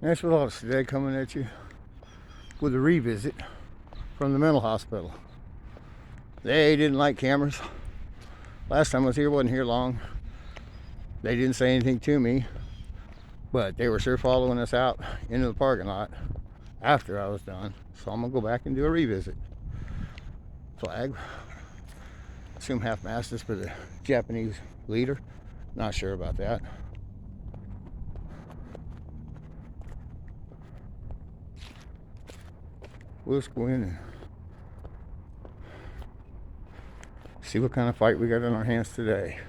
Nashville Office today coming at you with a revisit from the mental hospital. They didn't like cameras. Last time I was here, wasn't here long. They didn't say anything to me, but they were sure following us out into the parking lot after I was done. So I'm gonna go back and do a revisit. Flag. Assume half mast is for the Japanese leader. Not sure about that. We'll just go in and see what kind of fight we got in our hands today.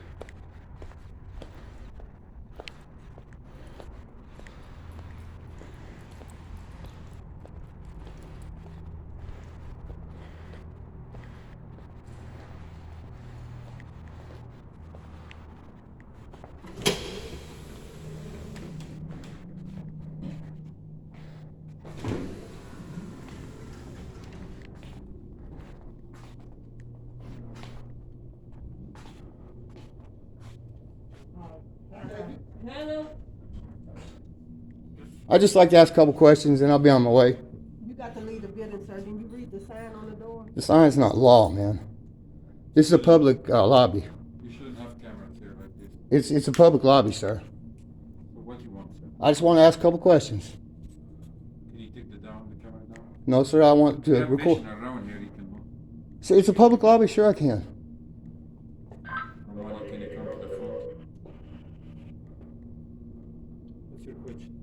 I'd just like to ask a couple questions and I'll be on my way. You got to leave the building, sir. Didn't you read the sign on the door? The sign's not law, man. This is a public lobby. You shouldn't have cameras here like this. It's a public lobby, sir. So what do you want, sir? I just want to ask a couple questions. Can you take the camera down? No, sir, I want You to have record. vision around here, you can move. So it's a public lobby, sure I can. Otherwise, can you come to the front? What's your question?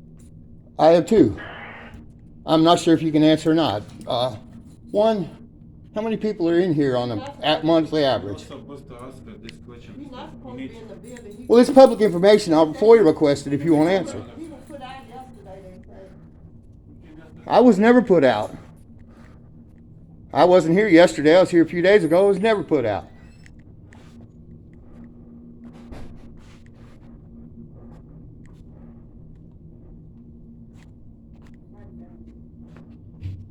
I have two. I'm not sure if you can answer or not. One, how many people are in here on a monthly You're average? not supposed to ask her this question. You're not supposed to be in the building. Well, it's public information. I'll FOIA request it if you want to answer. He was put out yesterday, they say. I was never put out. I wasn't here yesterday. I was here a few days ago. I was never put out.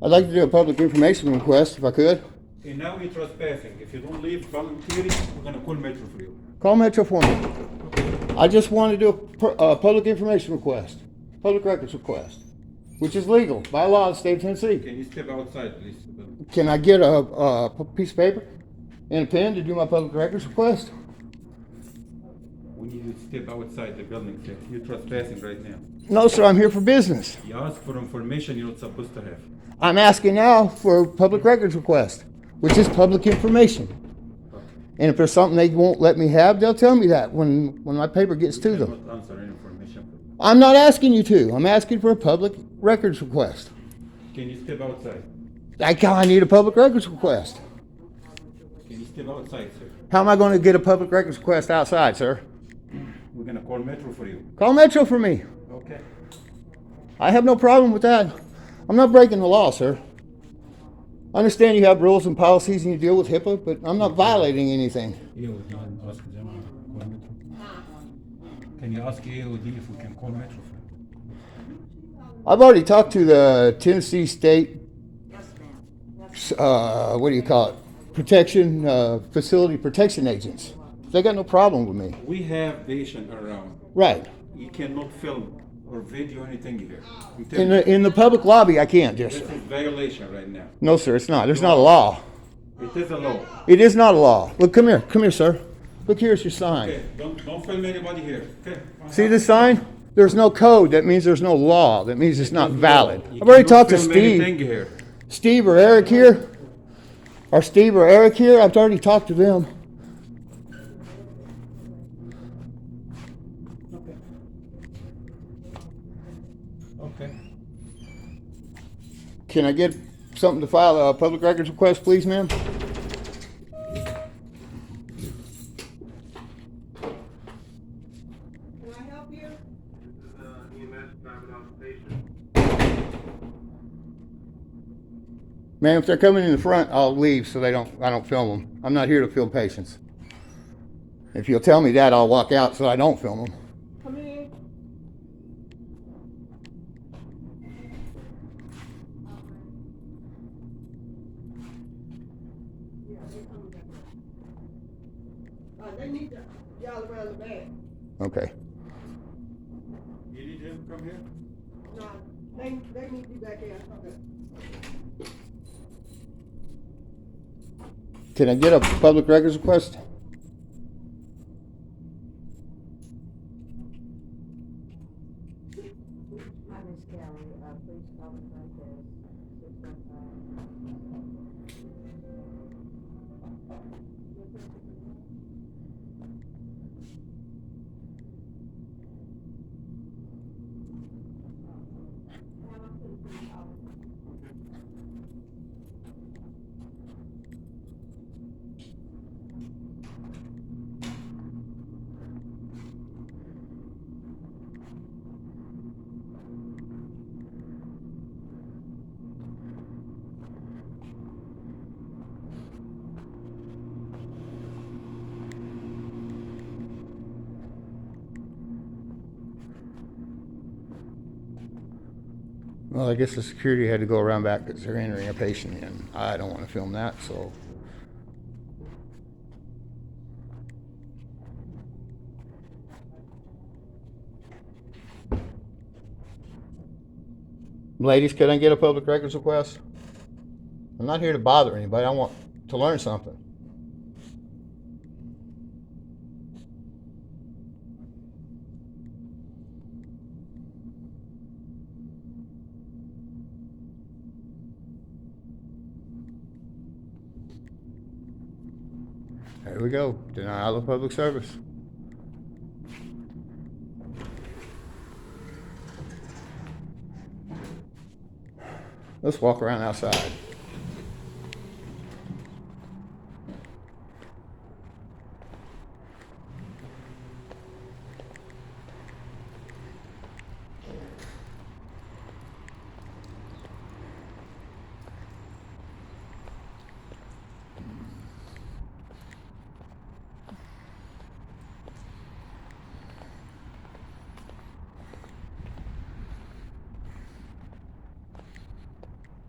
I'd like to do a public information request if I could. And now you're trespassing. If you don't leave voluntarily, we're gonna call Metro for you. Call Metro for me. I just want to do a public information request, public records request, which is legal by law of the state of Tennessee. Can you step outside, please? Can I get a piece of paper and a pen to do my public records request? We need you to step outside the building, sir. You're trespassing right now. No, sir, I'm here for business. You ask for information you're not supposed to have. I'm asking now for a public records request, which is public information. And if there's something they won't let me have, they'll tell me that when my paper gets to You them. cannot answer any information. I'm not asking you to. I'm asking for a public records request. Can you step outside? I need a public records request. Can you step outside, sir? How am I going to get a public records request outside, sir? We're gonna call Metro for you. Call Metro for me. Okay. I have no problem with that. I'm not breaking the law, sir. I understand you have rules and policies and you deal with HIPAA, but I'm not violating anything. EOD and ask them to call Metro. Can you ask EOD if we can call Metro for you? I've already talked to the Tennessee State, Yes, ma'am. what do you call it? Protection, facility protection agents. They got no problem with me. We have patient around. Right. You cannot film or video anything here. I'm In telling the, in the public lobby, I can't, you, just. this is violation right now. No, sir, it's not. There's not a law. It is a law. It is not a law. Look, come here, sir. Look, here's your sign. Okay, don't film anybody here. Okay. See this sign? There's no code. That means there's no law. That means it's not valid. You I've already cannot talked to film Steve. anything here. Steve or Eric here? Or Steve or Eric here? I've already talked to them. Okay. Okay. Can I get something to file a public records request, please, ma'am? Can I help you? This is EMS driving out the patient. Ma'am, if they're coming in the front, I'll leave so I don't film them. I'm not here to film patients. If you'll tell me that, I'll walk out so I don't film them. Come in. Yeah, they coming back. They need y'all around the back. Okay. You need him to come here? No, They need to be back in. Okay. Can I get a public records request? Hi, Miss Kelly, please call the front desk, 615. Well, I guess the security had to go around back because they're entering a patient in. I don't want to film that, so. Ladies, can I get a public records request? I'm not here to bother anybody. I want to learn something. There we go. Denial of public service. Let's walk around outside.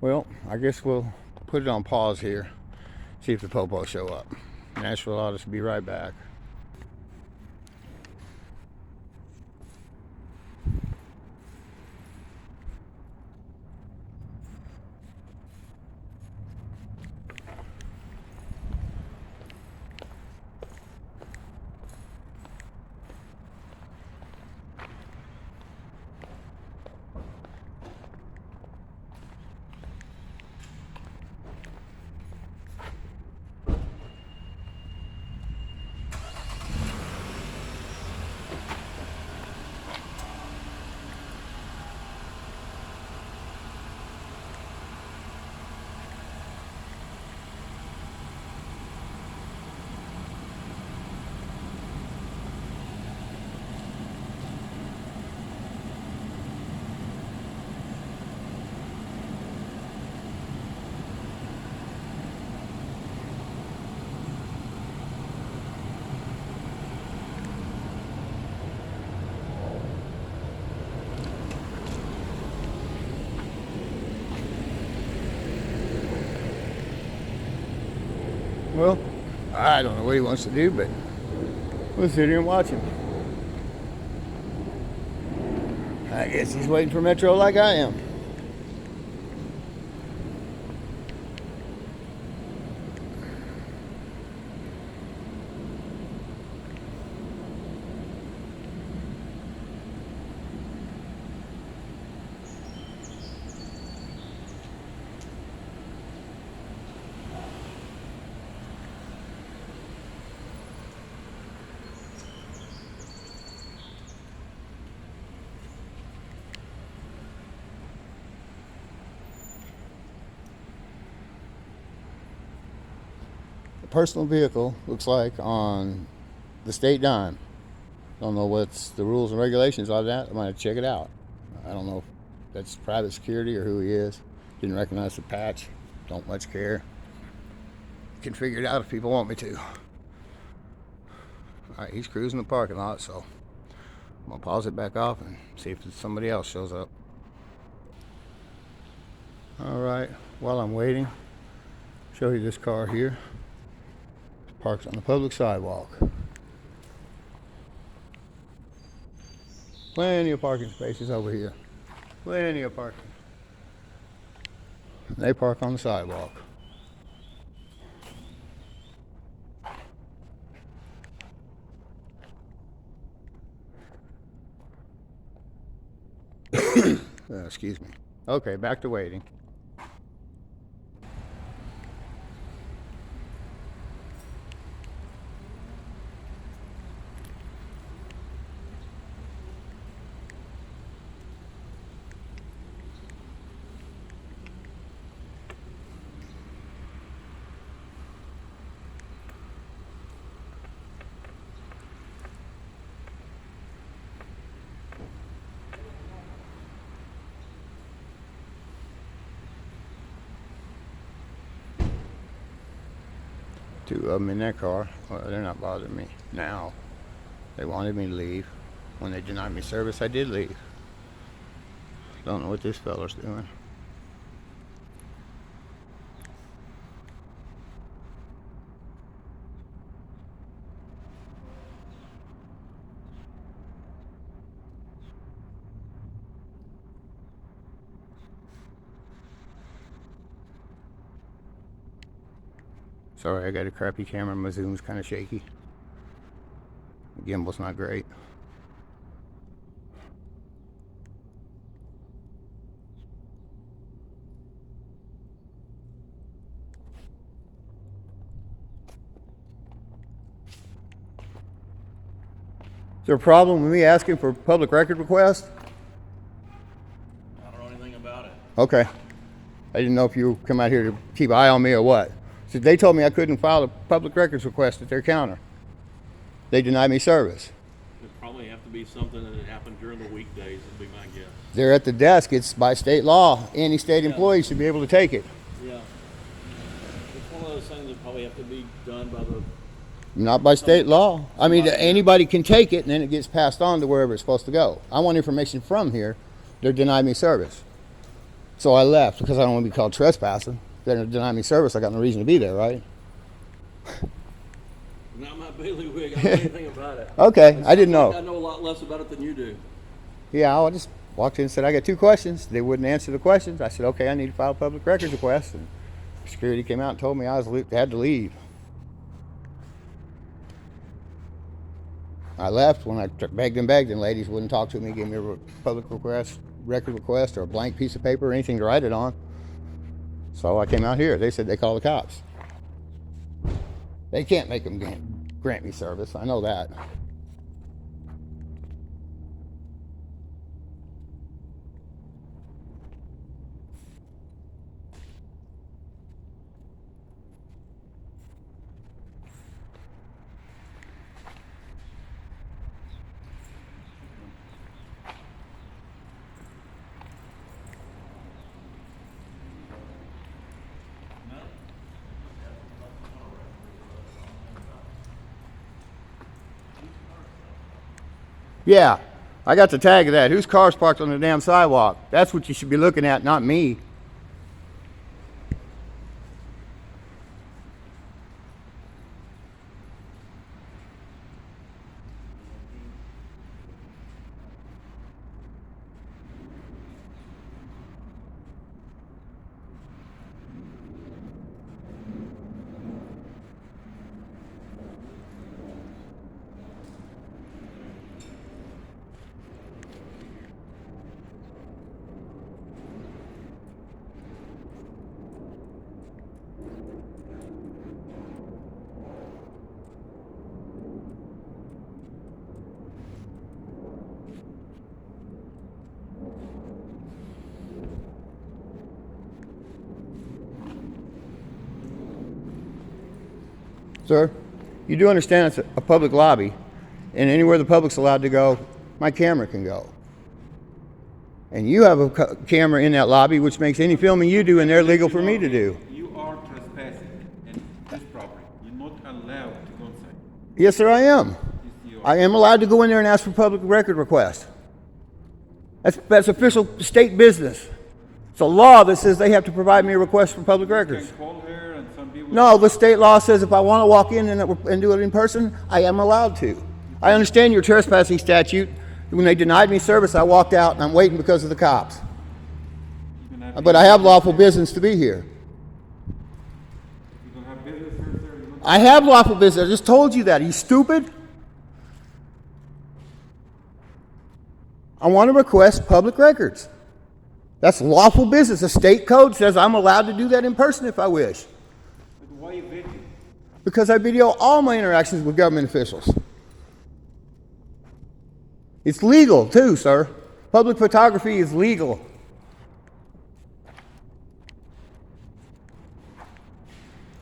Well, I guess we'll put it on pause here, see if the popo show up. Nashville ought to be right back. Well, I don't know what he wants to do, but we'll sit here and watch him. I guess he's waiting for Metro like I am. Personal vehicle looks like on the state dime. Don't know what's the rules and regulations on that. I might check it out. I don't know if that's private security or who he is. Didn't recognize the patch. Don't much care. Can figure it out if people want me to. Alright, he's cruising the parking lot, so I'm gonna pause it back off and see if somebody else shows up. Alright, while I'm waiting, show you this car here. Parks on the public sidewalk. Plenty of parking spaces over here. Plenty of parking. They park on the sidewalk. Excuse me. Okay, back to waiting. Two of them in that car. Well, they're not bothering me now. They wanted me to leave. When they denied me service, I did leave. Don't know what this fella's doing. Sorry, I got a crappy camera. My zoom's kind of shaky. The gimbal's not great. Is there a problem with me asking for a public record request? I don't know anything about it. Okay. I didn't know if you come out here to keep an eye on me or what. So they told me I couldn't file a public records request at their counter. They denied me service. It'd probably have to be something that happened during the weekdays, would be my guess. They're at the desk. It's by state law. Any state employee should be able to take it. Yeah. It's one of those things that probably have to be done by the, Not by state law. I mean, anybody can take it and then it gets passed on to wherever it's supposed to go. I want information from here. They're denying me service. So I left because I don't want to be called trespassing. They're going to deny me service. I got no reason to be there, right? not my bailiwick. I don't know anything about it. Okay, I didn't know. I know a lot less about it than you do. Yeah, I just walked in and said, I got 2 questions. They wouldn't answer the questions. I said, okay, I need to file a public records request. And security came out and told me I had to leave. I left. When I begged and ladies wouldn't talk to me, gave me a public record request or a blank piece of paper or anything to write it on. So I came out here. They said they call the cops. They can't make them grant me service. I know that. Yeah, I got the tag of that. Whose car's parked on the damn sidewalk? That's what you should be looking at, not me. Sir, you do understand it's a public lobby, and anywhere the public's allowed to go, my camera can go. And you have a camera in that lobby, which makes any filming you do in there legal for me to do. You are trespassing in this property. You're not allowed to go inside. Yes, sir, I am. Yes, you are. I am allowed to go in there and ask for public record request. That's official state business. It's a law that says they have to provide me a request for public You records. can call her and some people... No, the state law says if I want to walk in and do it in person, I am allowed to. I understand your trespassing statute. When they denied me service, I walked out and I'm waiting because of the cops. But I have lawful business to be here. You don't have business here, sir? You don't- I have lawful business. I just told you that. Are you stupid? I want to request public records. That's lawful business. The state code says I'm allowed to do that in person if I wish. But why you videoing? Because I video all my interactions with government officials. It's legal too, sir. Public photography is legal.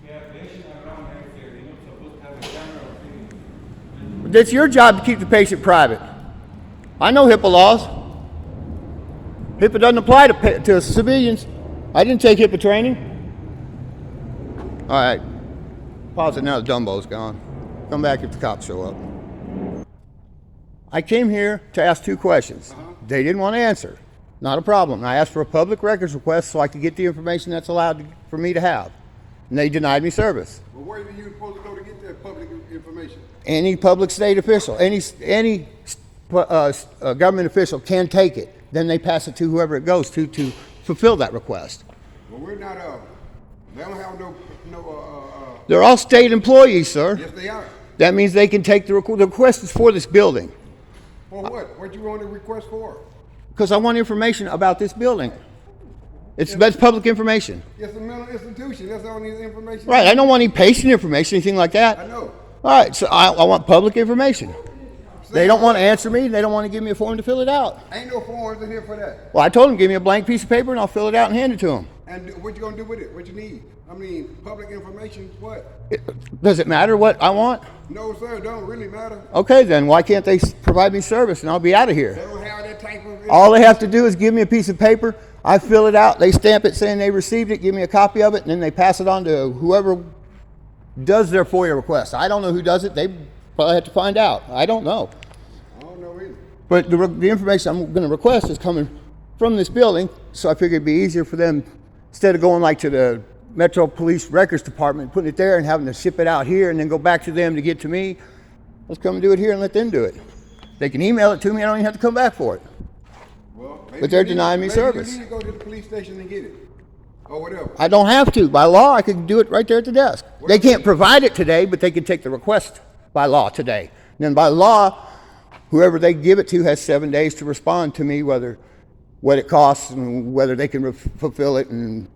Yeah, patient around here, you're not supposed to have a camera or video. It's your job to keep the patient private. I know HIPAA laws. HIPAA doesn't apply to civilians. I didn't take HIPAA training. All right. Pause it now. The Dumbo's gone. Come back if the cops show up. I came here to ask 2 questions. They didn't want to answer. Not a problem. I asked for a public records request so I could get the information that's allowed for me to have. And they denied me service. Well, where are you supposed to go to get that public information? Any public state official, any government official can take it. Then they pass it to whoever it goes to fulfill that request. Well, we're not, they don't have no, They're all state employees, sir. yes, they are. That means they can take the request is for this building. For what? What you want to request for? Because I want information about this building. That's public information. It's a mental institution. That's all these information. Right, I don't want any patient information, anything like I that. know. All right, so I want public information. They don't want to answer me. They don't want to give me a form to fill it out. Ain't no forms in here for that. Well, I told them, give me a blank piece of paper and I'll fill it out and hand it to them. And what you gonna do with it? What you need? I mean, public information, what? Does it matter what I want? No, sir, it don't really matter. Okay, then why can't they provide me service and I'll be out of here? They don't have that type of... All they have to do is give me a piece of paper. I fill it out. They stamp it saying they received it, give me a copy of it, and then they pass it on to whoever does their FOIA request. I don't know who does it. They probably have to find out. I don't know. I don't know either. But the information I'm going to request is coming from this building, so I figured it'd be easier for them, instead of going like to the Metro Police Records Department, putting it there and having to ship it out here and then go back to them to get to me. Let's come and do it here and let them do it. They can email it to me. I don't even have to come back for it. Well, maybe But they're you need- denying me maybe service. You need to go to the police station and get it. Or whatever. I don't have to. By law, I could do it right there at the desk. They can't provide it today, but they can take the request by law today. And then by law, whoever they give it to has 7 days to respond to me, what it costs and whether they can fulfill it, and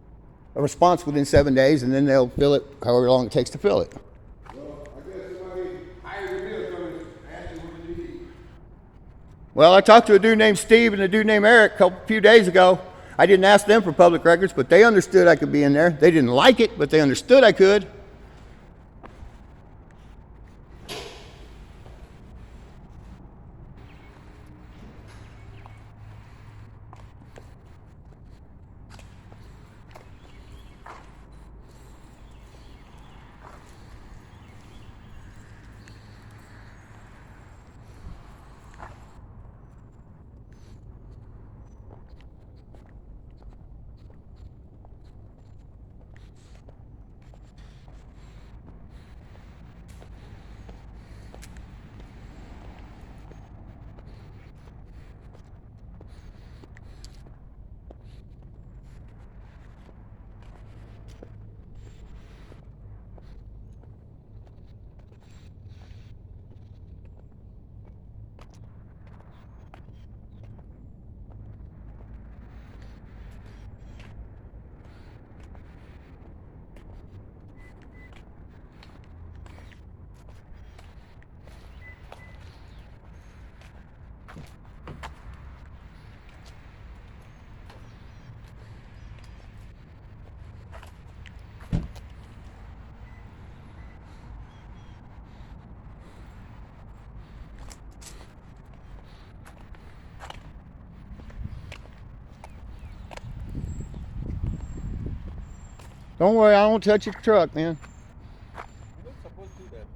a response within 7 days, and then they'll fill it however long it takes to fill it. Well, I guess somebody, I ain't really going to ask you what you need. Well, I talked to a dude named Steve and a dude named Eric a few days ago. I didn't ask them for public records, but they understood I could be in there. They didn't like it, but they understood I could. Don't worry, I won't touch your truck, man. You're not supposed to do that.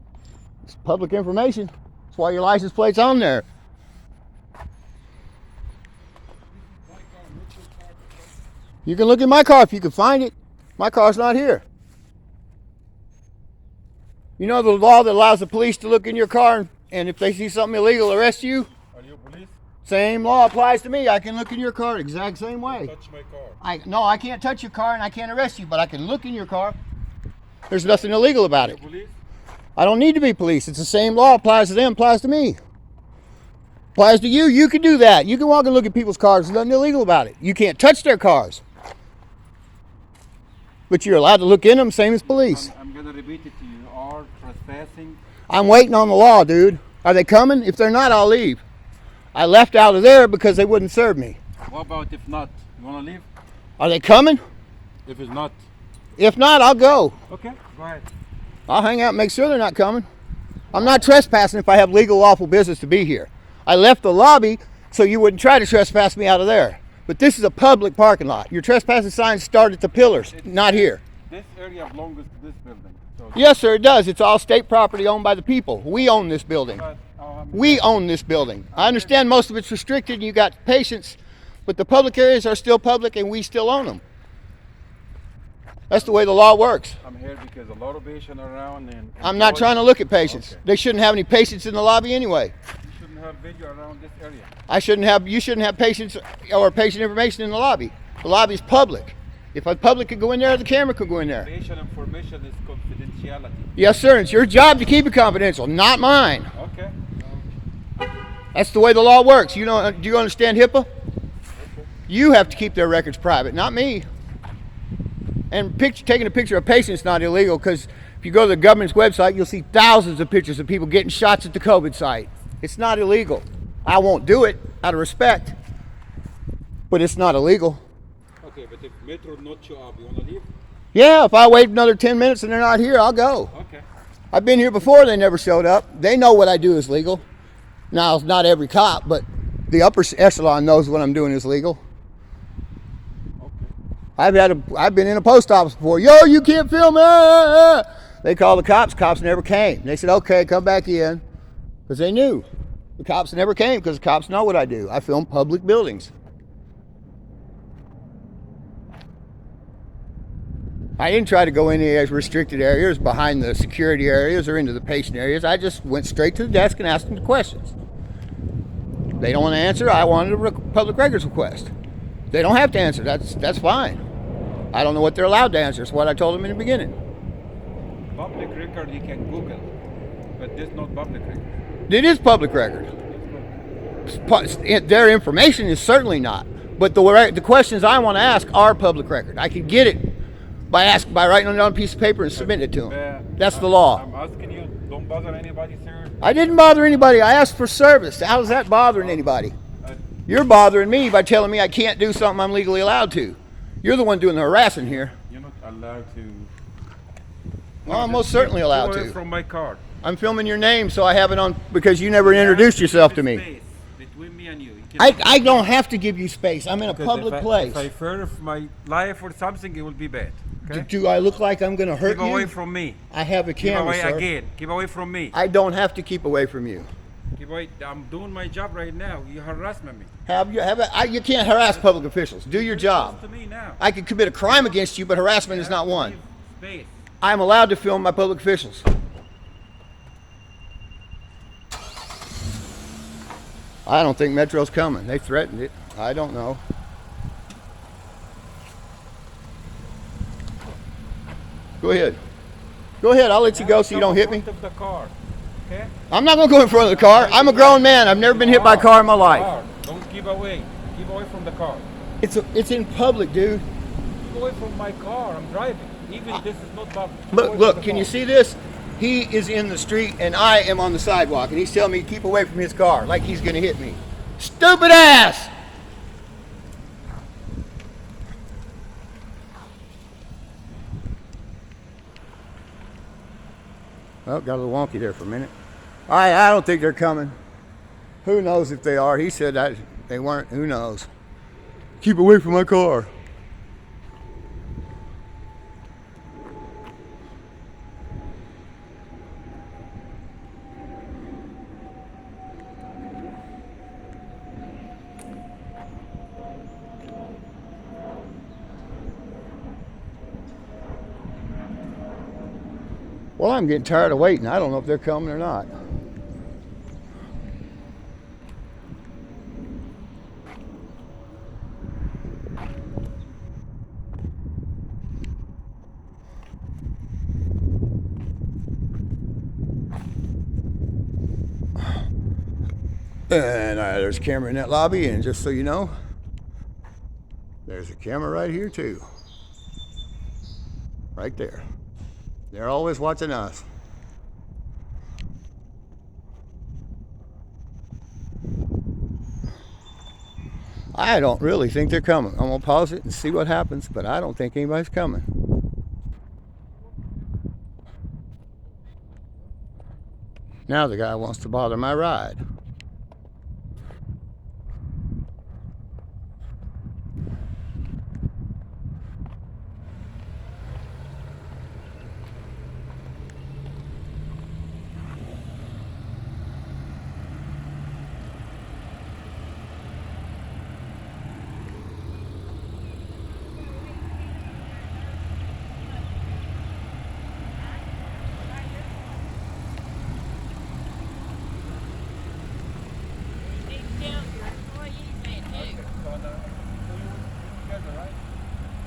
It's public information. That's why your license plate's on there. You can look in my car if you can find it. My car's not here. You know the law that allows the police to look in your car and if they see something illegal, arrest you? Are you police? Same law applies to me. I can look in your car exact same way. Touch my car. No, I can't touch your car and I can't arrest you, but I can look in your car. There's nothing illegal about it. Police? I don't need to be police. It's the same law applies to them, applies to me. Applies to you. You can do that. You can walk and look at people's cars. There's nothing illegal about it. You can't touch their cars. But you're allowed to look in them, same as police. I'm gonna repeat it to you. You are trespassing. I'm waiting on the law, dude. Are they coming? If they're not, I'll leave. I left out of there because they wouldn't serve me. What about if not? You wanna leave? Are they coming? If it's not. If not, I'll go. Okay, go ahead. I'll hang out and make sure they're not coming. I'm not trespassing if I have legal, lawful business to be here. I left the lobby so you wouldn't try to trespass me out of there. But this is a public parking lot. Your trespassing signs start at the pillars, not here. This area belongs to this building. So Yes, sir, it does. It's all state property owned by the people. We own this building. We own this building. I understand most of it's restricted and you got patients, but the public areas are still public and we still own them. That's the way the law works. I'm here because a lot of patients are around and I'm not trying to look at patients. Okay. They shouldn't have any patients in the lobby anyway. You shouldn't have video around this area. You shouldn't have patients or patient information in the lobby. The lobby's public. If a public could go in there, the camera could go in there. Patient information is confidentiality. Yes, sir. It's your job to keep it confidential, not mine. Okay. That's the way the law works. Do you understand HIPAA? You have to keep their records private, not me. And taking a picture of a patient is not illegal because if you go to the government's website, you'll see thousands of pictures of people getting shots at the COVID site. It's not illegal. I won't do it out of respect, but it's not illegal. Okay, but if Metro not show up, you wanna leave? Yeah, if I wait another 10 minutes and they're not here, I'll go. Okay. I've been here before, they never showed up. They know what I do is legal. Now, not every cop, but the upper echelon knows what I'm doing is legal. I've been in a post office before. Yo, you can't film. They called the cops. Cops never came. They said, okay, come back in. Because they knew. The cops never came because the cops know what I do. I film public buildings. I didn't try to go in any restricted areas, behind the security areas, or into the patient areas. I just went straight to the desk and asked them the questions. They don't want to answer. I wanted a public records request. They don't have to answer. That's fine. I don't know what they're allowed to answer. It's what I told them in the beginning. Public record you can Google, but this not public record. It is public record. Their information is certainly not. But the questions I want to ask are public record. I can get it by writing it on a piece of paper and submitting it to them. That's the law. I'm asking you, don't bother anybody, sir. I didn't bother anybody. I asked for service. How's that bothering anybody? You're bothering me by telling me I can't do something I'm legally allowed to. You're the one doing the harassing here. You're not allowed to. Well, I'm most certainly allowed Go away to. from my car. I'm filming your name, so I have it on because you never introduced yourself to me. Space between me and you. I don't have to give you space. I'm in a public place. If I fear of my life or something, it will be bad. Okay? Do I look like I'm going to hurt Keep away you? from me. I have a Keep camera, away sir. again. Keep away from me. I don't have to keep away from you. Keep away. I'm doing my job right now. You harassing me. You can't harass public officials. Do your job. To me now. I could commit a crime against you, but harassment is not one. Space. I'm allowed to film my public officials. I don't think Metro's coming. They threatened it. I don't know. Go ahead. Go ahead. I'll let you go so you don't hit me. Of the car. Okay? I'm not going to go in front of the car. I'm a grown man. I've never been hit by a car in my life. Don't give away. Give away from the car. It's in public, dude. Keep away from my car. I'm driving. Even if this is not public. Look, can you see this? He is in the street and I am on the sidewalk and he's telling me to keep away from his car like he's going to hit me. Stupid ass! Oh, got a little wonky there for a minute. I don't think they're coming. Who knows if they are? He said that they weren't. Who knows? Keep away from my car. Well, I'm getting tired of waiting. I don't know if they're coming or not. And there's a camera in that lobby, and just so you know, there's a camera right here too. Right there. They're always watching us. I don't really think they're coming. I'm gonna pause it and see what happens, but I don't think anybody's coming. Now the guy wants to bother my ride.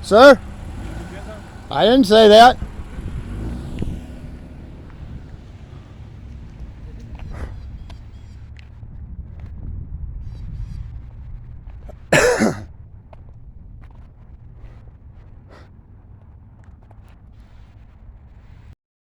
Sir? I didn't say that.